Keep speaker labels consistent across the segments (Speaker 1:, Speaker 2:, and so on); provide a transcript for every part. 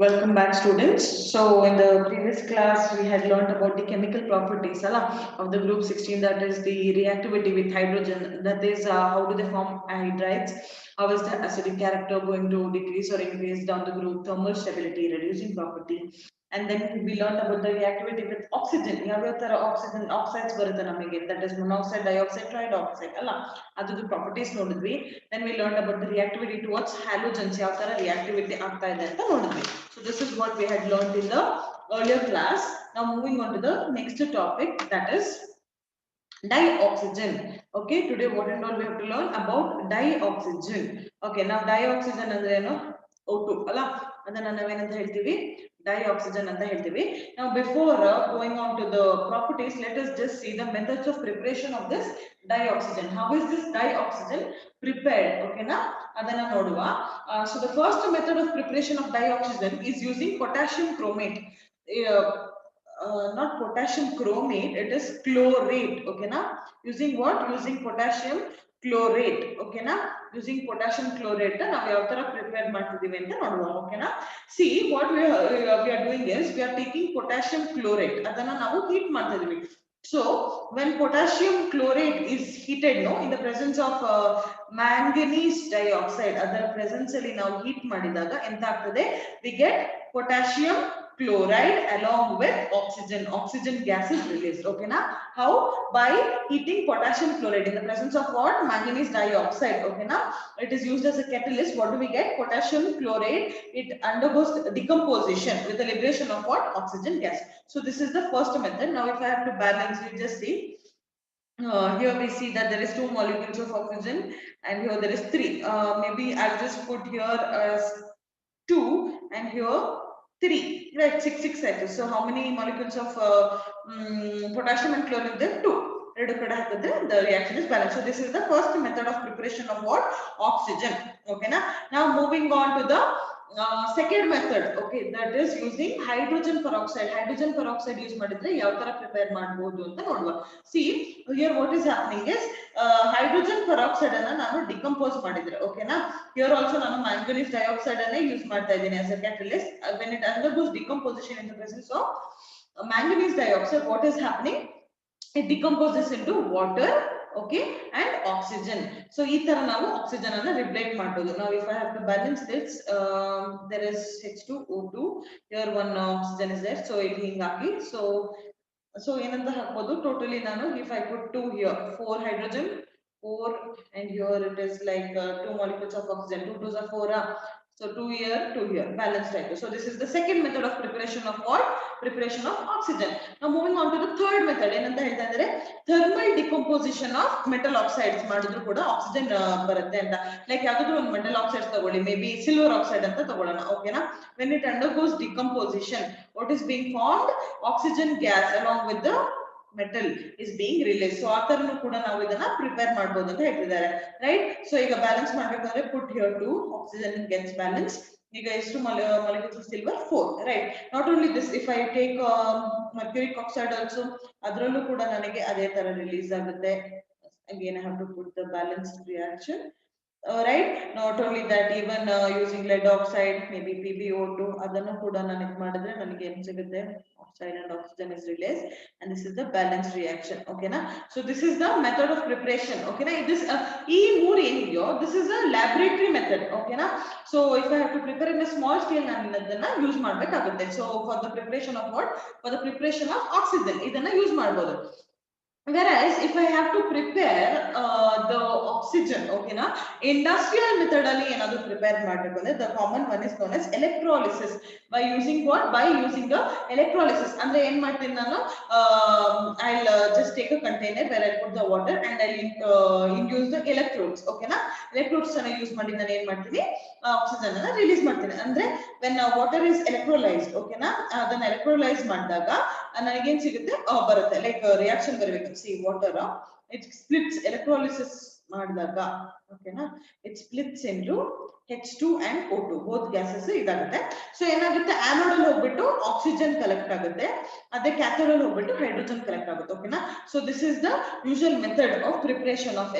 Speaker 1: Welcome back, students. So, in the previous class, we had learned about the chemical properties of the group 16, that is the reactivity with hydrogen, that is how do they form hydrides, how is the acidic character going to decrease or increase down the group, thermal stability, reducing property. And then we learned about the reactivity with oxygen. ಯಾವ ತರ oxygen oxides ಬರುತ್ತೆ ನಮಗೆ, that is monoxide, dioxide, trioxide ಅಲ್ಲ, ಅದ್ರದ್ದು properties ನೋಡಿದ್ವಿ. Then we learned about the reactivity towards halogens, ಯಾವ ತರ reactivity ಆಗ್ತಾ ಇದೆ ಅಂತ ನೋಡಿದ್ವಿ. So this is what we had learned in the earlier class. Now moving on to the next topic, that is dioxygen. Okay, today what and all we have to learn about dioxygen. Okay, now dioxygen ಅಂದ್ರೆ ಏನು? O2 ಅಲ್ಲ, ಅದನ್ನ ನಾವೇನಂತ ಹೇಳ್ತೀವಿ, dioxygen ಅಂತ ಹೇಳ್ತೀವಿ. Now before going on to the properties, let us just see the methods of preparation of this dioxygen. How is this dioxygen prepared? Okay na, ಅದನ್ನ ನೋಡುವ. So the first method of preparation of dioxygen is using potassium chromate. Uh, not potassium chromate, it is chlorate. Okay na, using what? Using potassium chlorate. Okay na, using potassium chlorate ನಾವು ಯಾವ ತರ prepare ಮಾಡ್ತಿದೀವಿ ಅಂತ ನೋಡುವ. ಓಕೆನಾ, see what we are doing is we are taking potassium chlorate, ಅದನ್ನ ನಾವು heat ಮಾಡ್ತಾ ಇದೀವಿ. So when potassium chlorate is heated, no, in the presence of manganese dioxide, ಅದರ presence ಅಲ್ಲಿ ನಾವು heat ಮಾಡಿದಾಗ ಎಂತ ಆಗ್ತದೆ, we get potassium chloride along with oxygen gas is released. Okay na, how? By heating potassium chloride in the presence of what? Manganese dioxide. Okay na, it is used as a catalyst. What do we get? Potassium chloride, it undergoes decomposition with the liberation of what? Oxygen gas. So this is the first method. Now if I have to balance, you just see, here we see that there is 2 molecules of oxygen and here there is 3. Maybe I'll just put here as 2 and here 3, right? 6 atoms. So how many molecules of potassium and chlorine? There 2. The reaction is balanced. So this is the first method of preparation of what? Oxygen. Okay na? Now moving on to the second method. Okay, that is using hydrogen peroxide. Hydrogen peroxide use ಮಾಡಿದ್ರೆ ಯಾವ ತರ prepare ಮಾಡಬಹುದು ಅಂತ ನೋಡುವ. See here what is happening is hydrogen peroxide ಅನ್ನ ನಾನು decompose ಮಾಡಿದ್ರೆ, ಓಕೆನಾ, here also ನಾನು manganese dioxide ಅನ್ನ ಯೂಸ್ ಮಾಡ್ತಾ ಇದ್ದೀನಿ as a catalyst. When it undergoes decomposition in the presence of manganese dioxide, what is happening? It decomposes into water, okay, and oxygen. So ee tara ನಾವು oxygen ಅನ್ನು replace ಮಾಡಬಹುದು. Now if I have to balance this, there is H2O2, here one oxygen is there, so it hingaki. So ಏನಂತ ಹಾಕಬಹುದು, totally ನಾನು if I put 2 here, 4 hydrogen, 4, and here it is like 2 molecules of oxygen, 2 2s are 4. So 2 here, 2 here, balanced right. So this is the second method of preparation of what? Preparation of oxygen. Now moving on to the third method, ಏನಂತ ಹೇಳ್ತಾ ಇದ್ದಾರೆ, thermal decomposition of metal oxides ಮಾಡಿದ್ರು ಕೂಡ oxygen ಬರುತ್ತೆ ಅಂತ. Like ಯಾವ್ದಾದ್ರು ಒಂದು metal oxides ತಗೊಳ್ಳಿ, maybe silver oxide ಅಂತ ತಗೊಳ್ಳೋಣ, ಓಕೆನಾ. When it undergoes decomposition, what is being formed? Oxygen gas along with the metal is being released. So ಆ ತರನು ಕೂಡ ನಾವು ಇದನ್ನ ಪ್ರಿಪೇರ್ ಮಾಡಬಹುದು ಅಂತ ಹೇಳ್ತಿದ್ದಾರೆ, ರೈಟ್. ಸೊ ಈಗ ಬ್ಯಾಲೆನ್ಸ್ ಮಾಡಬೇಕಂದ್ರೆ put here 2, oxygen gets balanced. ಈಗ ಎಷ್ಟು molecules of silver? 4, right. Not only this, if I take mercuric oxide also, ಅದರಲ್ಲೂ ಕೂಡ ನನಗೆ ಅದೇ ತರ ರಿಲೀಸ್ ಆಗುತ್ತೆ. Again I have to put the balanced reaction. Right, not only that, even using lead oxide, maybe PbO2, ಅದನ್ನು ಕೂಡ ನಾನು ಇದು ಮಾಡಿದ್ರೆ ನನಗೆ ಏನು ಸಿಗುತ್ತೆ? Oxide and oxygen is released, and this is the balanced reaction. Okay na, so this is the method of preparation. Okay na, this ee mood enideyo, this is a laboratory method. Okay na, so if I have to prepare in a small scale, ನಾನು ಇದನ್ನ use ಮಾಡಬೇಕಾಗುತ್ತೆ. So for the preparation of what? For the preparation of oxygen ಇದನ್ನ use ಮಾಡಬಹುದು. Whereas if I have to prepare the oxygen, okay na, industrial method alli enadu prepare madibole, the common one is known as electrolysis. By using what? By using the electrolysis. Andre en martini nanu, I'll just take a container where I put the water and I'll induce the electrodes. Okay na, electrodes anna use ಮಾಡಿ ನಾನು ಏನು ಮಾಡ್ತೀನಿ, oxygen ಅನ್ನ release ಮಾಡ್ತೀನಿ. ಅಂದ್ರೆ when water is electrolyzed, okay na, ಅದನ್ನ electrolyze ಮಾಡಿದಾಗ ನನಗೆ ಏನು ಸಿಗುತ್ತೆ, ಬರುತ್ತೆ, ಲೈಕ್ ರಿಯಾಕ್ಷನ್ ಬರಬೇಕು. See water, it splits, electrolysis ಮಾಡಿದಾಗ, ಓಕೆನಾ, it splits into H2 and O2, both gases ಇದಾಗುತ್ತೆ. ಸೊ ಏನಾಗುತ್ತೆ, ಆನೋಡ್ ಅಲ್ಲಿ ಹೋಗ್ಬಿಟ್ಟು ಆಕ್ಸಿಜನ್ ಕಲೆಕ್ಟ್ ಆಗುತ್ತೆ, ಅದೇ ಕ್ಯಾಥೋಡ್ ಅಲ್ಲಿ ಹೋಗ್ಬಿಟ್ಟು ಹೈಡ್ರೋಜನ್ ಕಲೆಕ್ಟ್ ಆಗುತ್ತೆ. ಓಕೆನಾ, so this is the usual method of preparation of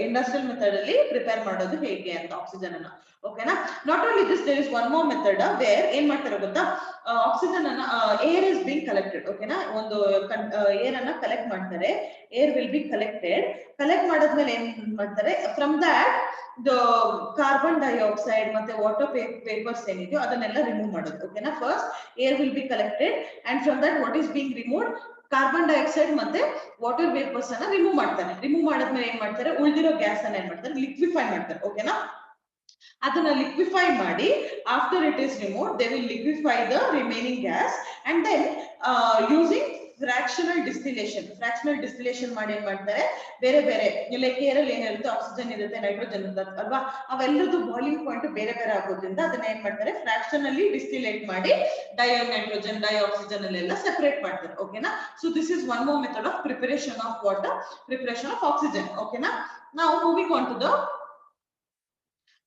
Speaker 1: industrial method ಅಲ್ಲಿ ಪ್ರಿಪೇರ್ ಮಾಡೋದು ಹೇಗೆ ಅಂತ ಆಕ್ಸಿಜನ್ ಅನ್ನ. ಓಕೆನಾ. Not only this, there is one more method where ಏನ್ ಮಾಡ್ತಾರೆ ಗೊತ್ತಾ, ಆಕ್ಸಿಜನ್ ಅನ್ನ ಏರ್ ಇಸ್ ಬೀಂಗ್ ಕಲೆಕ್ಟೆಡ್. ಓಕೆನಾ, ಒಂದು ಏರ್ ಅನ್ನ ಕಲೆಕ್ಟ್ ಮಾಡ್ತಾರೆ. ಏರ್ ವಿಲ್ ಬಿ ಕಲೆಕ್ಟ್ ಮಾಡಾದ್ಮೇಲೆ ಏನ್ ಮಾಡ್ತಾರೆ, from that the carbon dioxide ಮತ್ತೆ ವಾಟರ್ ಪೇಪರ್ಸ್ ಏನಿದೆಯೋ ಅದನ್ನೆಲ್ಲ ರಿಮೂವ್ ಮಾಡೋದು. ಓಕೆನಾ, first air will be collected and from that what is being removed, carbon dioxide ಮತ್ತೆ ವಾಟರ್ ವೇಪರ್ಸ್ ಅನ್ನ ರಿಮೂವ್ ಮಾಡ್ತಾರೆ. ರಿಮೂವ್ ಮಾಡಾದ್ಮೇಲೆ ಏನ್ ಮಾಡ್ತಾರೆ, ಉಳಿದಿರೋ ಗ್ಯಾಸ್ ಅನ್ನ ಏನ್ ಮಾಡ್ತಾರೆ, ಲಿಕ್ವಿಫೈ ಮಾಡ್ತಾರೆ. ಓಕೆನಾ, ಅದನ್ನ ಲಿಕ್ವಿಫೈ ಮಾಡಿ after it is removed they will liquefy the remaining gas and then using fractional distillation ಮಾಡಿ ಏನ್ ಮಾಡ್ತಾರೆ, ಬೇರೆ ಬೇರೆ ಲೈಕ್ ಏರಲ್ಲಿ ಏನಿರುತ್ತೆ, ಆಕ್ಸಿಜನ್ ಇರುತ್ತೆ, ನೈಟ್ರೋಜನ್ ಇರುತ್ತೆ ಅಲ್ವಾ, ಅವೆಲ್ಲದು ಬಾಯ್ಲಿಂಗ್ ಪಾಯಿಂಟ್ ಬೇರೆ ಬೇರೆ ಆಗೋದ್ರಿಂದ ಅದನ್ನ ಏನ್ ಮಾಡ್ತಾರೆ, ಫ್ರಾಕ್ಷನಲ್ಲಿ ಡಿಸ್ಟಿಲೇಟ್ ಮಾಡಿ ನೈಟ್ರೋಜನ್ ಆಕ್ಸಿಜನ್ ಅಲ್ಲೆಲ್ಲ ಸೆಪರೇಟ್ ಮಾಡ್ತಾರೆ. ಓಕೆನಾ, so this is one more method of preparation of water, preparation of oxygen. ಓಕೆನಾ, ನಾವು moving on to the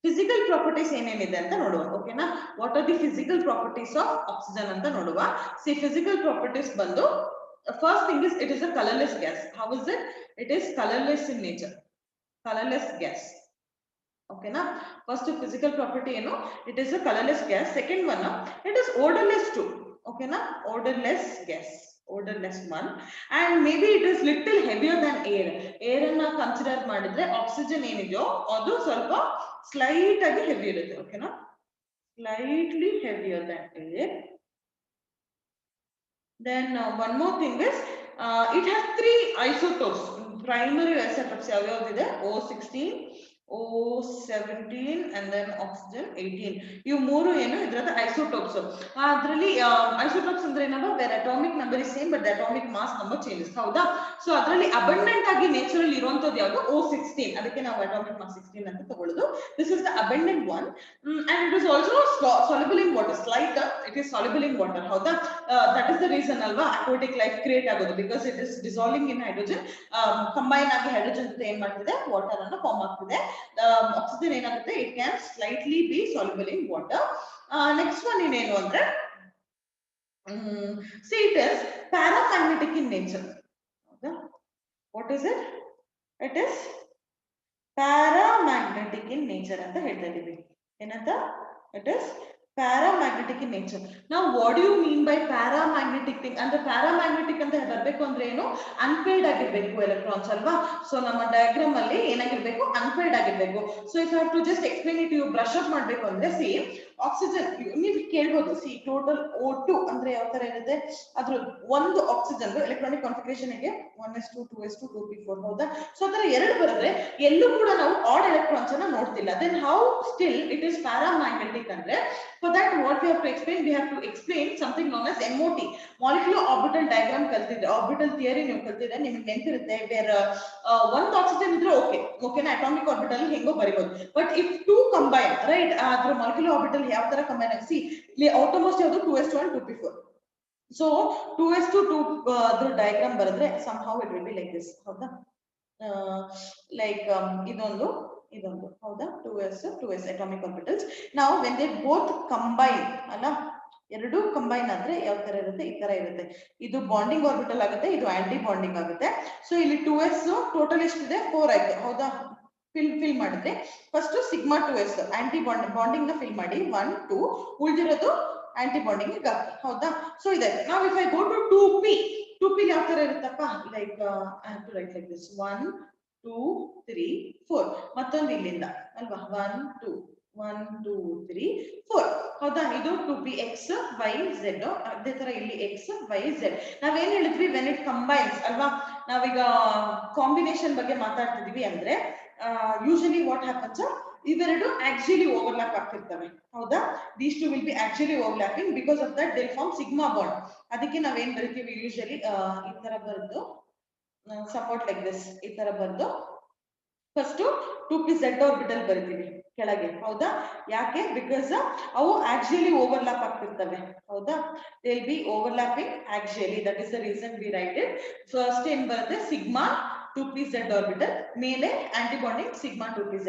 Speaker 1: physical properties ಏನೇನಿದೆ ಅಂತ ನೋಡುವ. ಓಕೆನಾ, what are the physical properties of oxygen ಅಂತ ನೋಡುವ. ಸಿ ಫಿಸಿಕಲ್ ಪ್ರಾಪರ್ಟೀಸ್ ಬಂದು, first thing is it is a colourless gas. How is it? It is colourless in nature, colourless gas. ಓಕೆನಾ, first physical property ಏನು, it is a colourless gas. Second one, it is odorless too. ಓಕೆನಾ, odorless gas, odorless one, and maybe it is little heavier than air. Air ಅನ್ನ consider ಮಾಡಿದ್ರೆ oxygen ಏನಿದೆಯೋ ಅದು ಸ್ವಲ್ಪ slight ಆಗಿ heavy ಇರುತ್ತೆ. ಓಕೆನಾ, slightly heavier than air. Then one more thing is it has three isotopes, primary isotopes ಯಾವ್ಯಾವ್ದಿದೆ, O16, O17 and then oxygen 18. ಇವು ಮೂರು ಏನು ಇದರದ ಐಸೋಟೋಪ್ಸ್. ಅದರಲ್ಲಿ ಐಸೋಟೋಪ್ಸ್ ಅಂದ್ರೆ ಏನಂದ್ರೆ their atomic number is same but the atomic mass number changes. ಹೌದಾ, so ಅದರಲ್ಲಿ abundant ಆಗಿ natural ಇರುವಂತದ್ದು ಯಾವುದು, O16. ಅದಕ್ಕೆ ನಾವು atomic mass 16 ಅಂತ ತಗೊಳ್ಳೋದು. This is the abundant one and it is also soluble in water, slight it is soluble in water. ಹೌದಾ, that is the reason ಅಲ್ವಾ aquatic life create ಆಗೋದು, because it is dissolving in hydrogen, combine ಆಗಿ hydrogen ಜೊತೆ ಏನ್ ಮಾಡ್ತಿದೆ, water ಅನ್ನು form ಆಗ್ತಿದೆ. Oxygen ಏನಾಗುತ್ತೆ, it can slightly be soluble in water. Next one ಇನ್ನೇನು ಅಂದ್ರೆ, see it is paramagnetic in nature. ಹೌದಾ, what is it? It is paramagnetic in nature ಅಂತ ಹೇಳ್ತಾ ಇದೀವಿ. ಏನಂತ? It is paramagnetic in nature. ನಾವು what do you mean by paramagnetic thing ಅಂದ್ರೆ, paramagnetic ಅಂತ ಬರಬೇಕು ಅಂದ್ರೆ ಏನು, ಅನ್ಪೇರ್ಡ್ ಆಗಿರ್ಬೇಕು ಎಲೆಕ್ಟ್ರಾನ್ಸ್ ಅಲ್ವಾ. ಸೊ ನಮ್ಮ ಡಯಾಗ್ರಾಮ್ ಅಲ್ಲಿ ಏನಾಗಿರ್ಬೇಕು, ಅನ್ಪೇರ್ಡ್ ಆಗಿರ್ಬೇಕು. So if have to just explain it, you brush up ಮಾಡ್ಬೇಕು ಅಂದ್ರೆ, ಸಿ ಆಕ್ಸಿಜನ್ ನೀವು ಕೇಳ್ಬೋದು, ಸಿ ಟೋಟಲ್ O2 ಅಂದ್ರೆ ಯಾವ ತರ ಇರುತ್ತೆ, ಅದ್ರ ಒಂದು ಆಕ್ಸಿಜನ್ ಎಲೆಕ್ಟ್ರಾನಿಕ್ ಕಾನ್ಫಿಗರೇಷನ್ ಗೆ 1s2 2s2 2p4. ಹೌದಾ, ಸೊ ಅದರ ಎರಡು ಬರೆದ್ರೆ ಎಲ್ಲೂ ಕೂಡ ನಾವು ಆಡ್ ಎಲೆಕ್ಟ್ರಾನ್ಸ್ ಅನ್ನ ನೋಡ್ತಿಲ್ಲ. Then how still it is paramagnetic ಅಂದ್ರೆ, for that what we have to explain something known as MOT, molecular orbital diagram ಕಲ್ತಿದ್ರೆ, orbital theory ನೀವು ಕಲ್ತಿದ್ರೆ ನಿಮಗೆ ನೆನಪಿರುತ್ತೆ. ಬೇರೆ ಒಂದು ಆಕ್ಸಿಜನ್ ಇದ್ರೆ ಓಕೆನಾ, ಅಟಾಮಿಕ್ ಆರ್ಬಿಟಲ್ ಹೆಂಗೋ ಬರಿಬಹುದು. But if two combine, right, ಅದ್ರ ಮಾಲಿಕ್ಯುಲರ್ ಆರ್ಬಿಟಲ್ ಯಾವ ತರ ಕಂಬೈನ್ ಆಗಿ, ಸಿ ಇಲ್ಲಿ ಆಟೋಮೋಸ್ಟ್ ಯಾವುದು 2s2 and 2p4. So 2s2 2 ಅದ್ರ ಡಯಾಗ್ರಾಮ್ ಬರೆದ್ರೆ somehow it will be like this. ಹೌದಾ, ಲೈಕ್ ಇದೊಂದು, ಹೌದಾ, 2s atomic orbitals. Now when they both combine ಅಲ್ಲ, ಎರಡು ಕಂಬೈನ್ ಆದ್ರೆ ಯಾವ ತರ ಇರುತ್ತೆ, ಈ ತರ ಇರುತ್ತೆ. ಇದು ಬಾಂಡಿಂಗ್ ಆರ್ಬಿಟಲ್ ಆಗುತ್ತೆ, ಇದು ಆಂಟಿ ಬಾಂಡಿಂಗ್ ಆಗುತ್ತೆ. ಸೊ ಇಲ್ಲಿ 2s ಟೋಟಲ್ ಎಷ್ಟಿದೆ, 4 ಆಯ್ತು. ಹೌದಾ, ಫಿಲ್ ಮಾಡಿದ್ರೆ first sigma 2s anti bonding ನ ಫಿಲ್ ಮಾಡಿ 1 2, ಉಳಿದಿರೋದು ಆಂಟಿ ಬಾಂಡಿಂಗ್ ಹಾಕಿ. ಹೌದಾ, ಸೊ ಇದೆ. ನಾವು if I go to 2p ಯಾವ ತರ ಇರುತ್ತಪ್ಪ, like I have to write like this 1 2 3 4, ಮತ್ತೊಂದು ಇಲ್ಲಿಂದ ಅಲ್ವಾ, 1 2 1 2 3 4. ಹೌದಾ, ಇದು 2p x y z. ಅದೇ ತರ ಇಲ್ಲಿ x y z. ನಾವೇನ್ ಹೇಳಿದ್ವಿ, ವೆನ್ ಇಟ್ ಕಂಬೈನ್ಸ್ ಅಲ್ವಾ, ನಾವೀಗ ಕಾಂಬಿನೇಷನ್ ಬಗ್ಗೆ ಮಾತಾಡ್ತಿದೀವಿ ಅಂದ್ರೆ ಯೂಶಲಿ ವಾಟ್ ಹ್ಯಾಪನ್ಸ್, ಇವೆರಡು ಆಕ್ಚುಲಿ ಓವರ್ಲ್ಯಾಪ್ ಆಗ್ತಿರ್ತವೆ. ಹೌದಾ, these two will be actually overlapping, because of that they form sigma bond. ಅದಕ್ಕೆ ನಾವೇನ್ ಬರಿತೀವಿ ಯೂಶಲಿ ಈ ತರ ಬರೆದು, somewhat like this, ಈ ತರ ಬರೆದು ಫಸ್ಟ್ 2pz ಆರ್ಬಿಟಲ್ ಬರಿತೀವಿ ಕೆಳಗೆ. ಹೌದಾ, ಯಾಕೆ, ಬಿಕಾಸ್ ಅವು ಆಕ್ಚುಲಿ ಓವರ್ಲ್ಯಾಪ್ ಆಗ್ತಿರ್ತವೆ. ಹೌದಾ, they will be overlapping actually, that is the reason we write it. First ಏನ್ ಬರುತ್ತೆ, ಸಿಗ್ಮಾ 2pz ಆರ್ಬಿಟಲ್, ಮೇಲೆ ಆಂಟಿಬಾಂಡಿಂಗ್ ಸಿಗ್ಮಾ 2pz.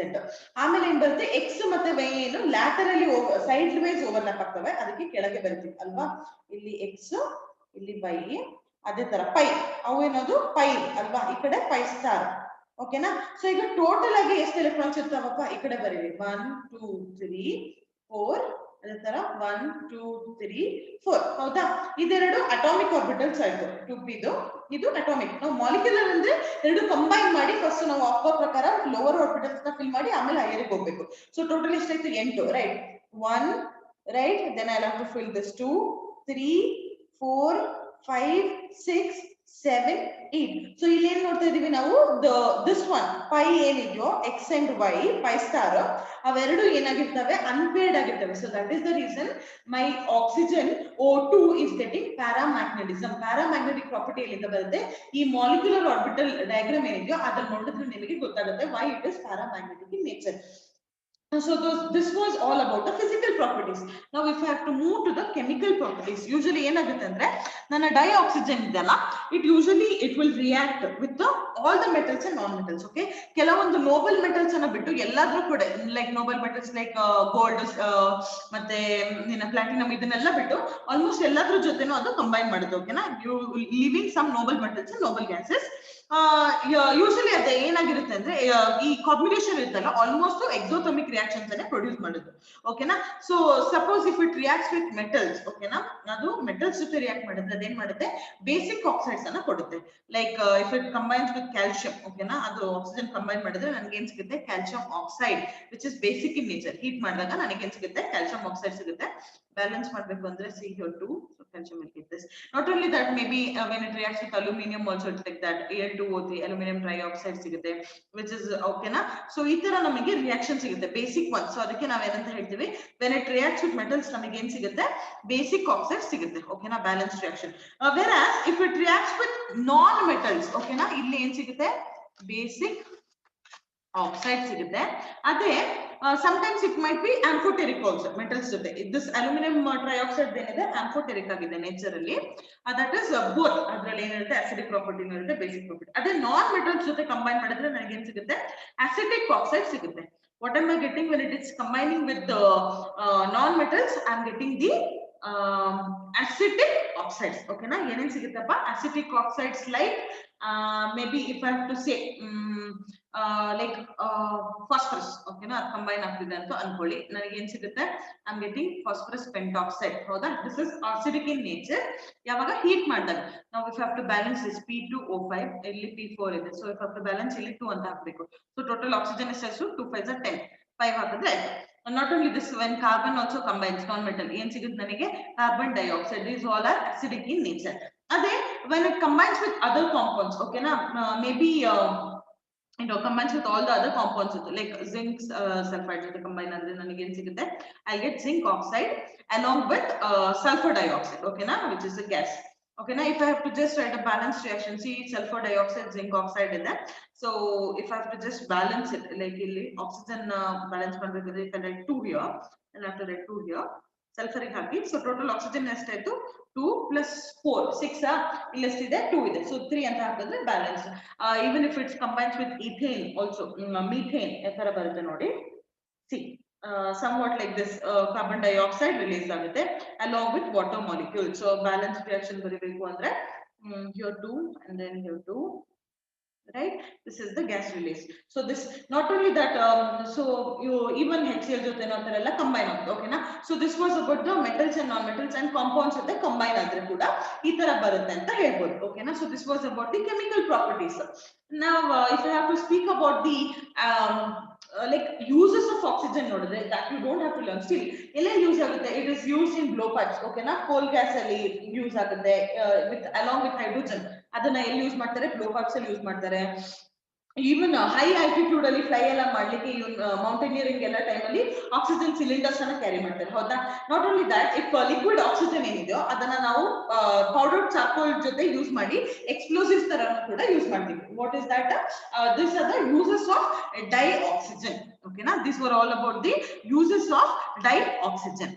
Speaker 1: ಆಮೇಲೆ ಏನ್ ಬರುತ್ತೆ, ಎಕ್ಸ್ ಮತ್ತೆ ವೈ ಏನು ಲ್ಯಾಟರಲಿ ಸೈಡ್ ವೈಸ್ ಓವರ್ಲ್ಯಾಪ್ ಆಗ್ತವೆ, ಅದಕ್ಕೆ ಕೆಳಗೆ ಬರ್ತೀವಿ ಅಲ್ವಾ. ಇಲ್ಲಿ ಎಕ್ಸ್, ಇಲ್ಲಿ ವೈ, ಅದೇ ತರ ಪೈ, ಅವು ಏನದು ಪೈ ಅಲ್ವಾ, ಈ ಕಡೆ ಪೈ ಸ್ಟಾರ್. ಓಕೆನಾ. ಸೊ ಈಗ ಟೋಟಲ್ ಆಗಿ ಎಷ್ಟು ಎಲೆಕ್ಟ್ರಾನ್ಸ್ ಇರ್ತಾವಪ್ಪ ಈ ಕಡೆ ಬರೀರಿ 1 2 3 4 ಅದೇ ತರ 1 2 3 4 ಹೌದಾ. ಇದೆರಡು ಅಟಾಮಿಕ್ ಆರ್ಬಿಟಲ್ಸ್ ಆಯ್ತು 2p ಇದು ಅಟಾಮಿಕ್. ನಾವು ಮಾಲಿಕ್ಯುಲರ್ ಅಂದ್ರೆ ಎರಡು ಕಂಬೈನ್ ಮಾಡಿ ಫಸ್ಟ್ ನಾವು ಅಪ್ಪ ಪ್ರಕಾರ ಲೋವರ್ ಆರ್ಬಿಟಲ್ಸ್ ನ ಫಿಲ್ ಮಾಡಿ ಆಮೇಲೆ ಹೈಯರ್ ಹೋಗ್ಬೇಕು. ಸೊ ಟೋಟಲ್ ಎಷ್ಟಾಯ್ತು 8 right. 1 right, then I have to fill this 2 3 4 5 6 7 8. So ಇಲ್ಲಿ ಏನ್ ನೋಡ್ತಾ ಇದೀವಿ ನಾವು ದಿಸ್ ಒನ್ ಪೈ ಏನಿದೆಯೋ x and y pi star ಅವೆರಡು ಏನಾಗಿರ್ತವೆ ಅನ್ಪೇರ್ಡ್ ಆಗಿರ್ತವೆ. So that is the reason my oxygen O2 is getting paramagnetism. Paramagnetic property ಎಲ್ಲಿಂದ ಬರುತ್ತೆ, ಈ ಮಾಲಿಕ್ಯುಲರ್ ಆರ್ಬಿಟಲ್ ಡಯಾಗ್ರಾಮ್ ಏನಿದೆಯೋ ಅದನ್ನ ನೋಡಿದ್ರೆ ನಿಮಗೆ ಗೊತ್ತಾಗುತ್ತೆ why it is paramagnetic in nature. So this was all about the physical properties. Now if I have to move to the chemical properties, usually ಏನಾಗುತ್ತೆ ಅಂದ್ರೆ ನನ್ನ ಡೈಆಕ್ಸಿಜನ್ ಇದೆಲ್ಲ it will react with all the metals and non-metals. Okay, ಕೆಲವೊಂದು noble metals ಅನ್ನ ಬಿಟ್ಟು ಎಲ್ಲಾದ್ರೂ ಕೂಡ like noble metals like gold ಮತ್ತೆ ಪ್ಲಾಟಿನಮ್ ಇದನ್ನೆಲ್ಲ ಬಿಟ್ಟು ಆಲ್ಮೋಸ್ಟ್ ಎಲ್ಲಾದ್ರೂ ಜೊತೆನೂ ಅದು ಕಂಬೈನ್ ಮಾಡುತ್ತೆ. ಓಕೆನಾ, you living some noble metals and noble gases. Usually ಅದೇ ಏನಾಗಿರುತ್ತೆ ಅಂದ್ರೆ ಈ ಕಾಂಬಿನೇಷನ್ ಇರುತ್ತಲ್ಲ ಆಲ್ಮೋಸ್ಟ್ ಎಕ್ಸೋಥರ್ಮಿಕ್ ರಿಯಾಕ್ಷನ್ಸ್ ಅನ್ನ ಪ್ರೊಡ್ಯೂಸ್ ಮಾಡುದು. ಓಕೆನಾ. So suppose if it reacts with metals, ಓಕೆನಾ, ಅದು ಮೆಟಲ್ಸ್ ಜೊತೆ ರಿಯಾಕ್ಟ್ ಮಾಡಿದ್ರೆ ಅದೇನ್ ಮಾಡುತ್ತೆ ಬೇಸಿಕ್ ಆಕ್ಸೈಡ್ಸ್ ಅನ್ನ ಕೊಡುತ್ತೆ. Like if it combines with calcium, ಓಕೆನಾ, ಅದು ಆಕ್ಸಿಜನ್ ಕಂಬೈನ್ ಮಾಡಿದ್ರೆ ನನಗೆ ಏನ್ ಸಿಗುತ್ತೆ calcium oxide which is basic in nature. Heat ಮಾಡಿದಾಗ ನನಗೆ ಏನ್ ಸಿಗುತ್ತೆ ಕ್ಯಾಲ್ಸಿಯಂ ಆಕ್ಸೈಡ್ ಸಿಗುತ್ತೆ. ಬ್ಯಾಲೆನ್ಸ್ ಮಾಡ್ಬೇಕು ಅಂದ್ರೆ CO2, so calcium will get this. Not only that, maybe when it reacts with aluminum also it's like that, Al2O3 aluminum trioxide ಸಿಗುತ್ತೆ which is ಓಕೆನಾ. So ಈ ತರ ನಮಗೆ ರಿಯಾಕ್ಷನ್ ಸಿಗುತ್ತೆ ಬೇಸಿಕ್ ಒನ್. ಸೊ ಅದಕ್ಕೆ ನಾವೇನಂತ ಹೇಳ್ತೀವಿ when it reacts with metals ನಮಗೆ ಏನ್ ಸಿಗುತ್ತೆ ಬೇಸಿಕ್ ಆಕ್ಸೈಡ್ ಸಿಗುತ್ತೆ. ಓಕೆನಾ, balance reaction. whereas if it reacts with non metals, ಓಕೆನಾ, ಇಲ್ಲಿ ಏನ್ ಸಿಗುತ್ತೆ ಬೇಸಿಕ್ ಆಕ್ಸೈಡ್ ಸಿಗುತ್ತೆ. ಅದೇ sometimes it might be amphoteric also metals ಜೊತೆ. this aluminum trioxide ಏನಿದೆ amphoteric ಆಗಿದೆ ನೇಚರ್ ಅಲ್ಲಿ. that is both. ಅದರಲ್ಲಿ ಏನಿರುತ್ತೆ acidic property ಇರುತ್ತೆ basic property. ಅದೇ ನಾನ್ ಮೆಟಲ್ಸ್ ಜೊತೆ ಕಂಬೈನ್ ಮಾಡಿದ್ರೆ ನನಗೆ ಏನ್ ಸಿಗುತ್ತೆ acidic oxide ಸಿಗುತ್ತೆ. what am I getting when it is combining with the non metals? I am getting the acidic oxides. ಓಕೆನಾ, ಏನೇನ್ ಸಿಗುತ್ತಪ್ಪ acidic oxides like maybe if I have to say like phosphorus, ಓಕೆನಾ, combine ಆಗ್ತಿದೆ ಅಂತ ಅನ್ಕೊಳ್ಳಿ, ನನಗೆ ಏನ್ ಸಿಗುತ್ತೆ I am getting phosphorus pentoxide. ಹೌದಾ, this is acidic in nature. ಯಾವಾಗ ಹೀಟ್ ಮಾಡಿದಾಗ ನಾವು if have to balance this P2O5, ಇಲ್ಲಿ P4 ಇದೆ. So if have to balance ಇಲ್ಲಿ 2 ಅಂತ ಹಾಕ್ಬೇಕು. ಸೊ ಟೋಟಲ್ ಆಕ್ಸಿಜನ್ ಎಷ್ಟು 2 5 10 5 ಹಾಕಿದ್ರೆ ಆಯ್ತು. Not only this, when carbon also combines non-metal, ಏನ್ ಸಿಗುತ್ತೆ ನನಗೆ carbon dioxide. these all are acidic in nature. ಅದೇ when it combines with other compounds, ಓಕೆನಾ, maybe combines with all the other compounds like zinc sulfide jothe combine andre nanage en sigutte I'll get zinc oxide along with sulfur dioxide, okay na, which is a gas. Okay na, if I have to just write a balanced reaction, see sulfur dioxide zinc oxide ide. So if I have to just balance it, like illi oxygen balance madbekadre if I write 2 here and I have to write 2 here sulfuric haki. So total oxygen ಎಷ್ಟಾಯ್ತು 2 plus 4 6 ಇಲ್ಲಿ ಎಷ್ಟಿದೆ 2 ಇದೆ. So 3 ಅಂತ ಹಾಕಿದ್ರೆ balance. even if it combines with ethane also, methane ತರ ಬರುತ್ತೆ ನೋಡಿ. see somewhat like this, carbon dioxide release ಆಗುತ್ತೆ along with water molecule. so balance reaction ಬರಿಬೇಕು ಅಂದ್ರೆ here 2 and then here 2, right? This is the gas release. So this not only that, so you even HCl jothe notarella combine agute, okay na. So this was about the metals and non-metals and compounds jothe combine adre kuda ee tara barutte anta helbodu, okay na. So this was about the chemical properties. Now if I have to speak about the like uses of oxygen nodidre, that you don't have to learn. Still ella use agutte, it is used in blowpipes, okay na. coal gas alli use agutte with along with hydrogen. ಅದನ್ನ ಎಲ್ಲಿ use ಮಾಡ್ತಾರೆ blowpipes ಅಲ್ಲಿ use ಮಾಡ್ತಾರೆ. Even high altitude ಅಲ್ಲಿ fly ಎಲ್ಲ ಮಾಡ್ಲಿಕ್ಕೆ mountaineering ಎಲ್ಲ time ಅಲ್ಲಿ ಆಕ್ಸಿಜನ್ ಸಿಲಿಂಡರ್ಸ್ ಅನ್ನ ಕ್ಯಾರಿ ಮಾಡ್ತಾರೆ. ಹೌದಾ, not only that, if liquid oxygen ಏನಿದೆಯೋ ಅದನ್ನ ನಾವು ಪೌಡರ್ ಚಾರ್ಕೋಲ್ ಜೊತೆ ಯೂಸ್ ಮಾಡಿ ಎಕ್ಸ್ಪ್ಲೋಸಿವ್ಸ್ ತರ ಕೂಡ ಯೂಸ್ ಮಾಡ್ತೀವಿ. What is that? This are the uses of dioxygen. ಓಕೆನಾ, this were all about the uses of dye oxygen.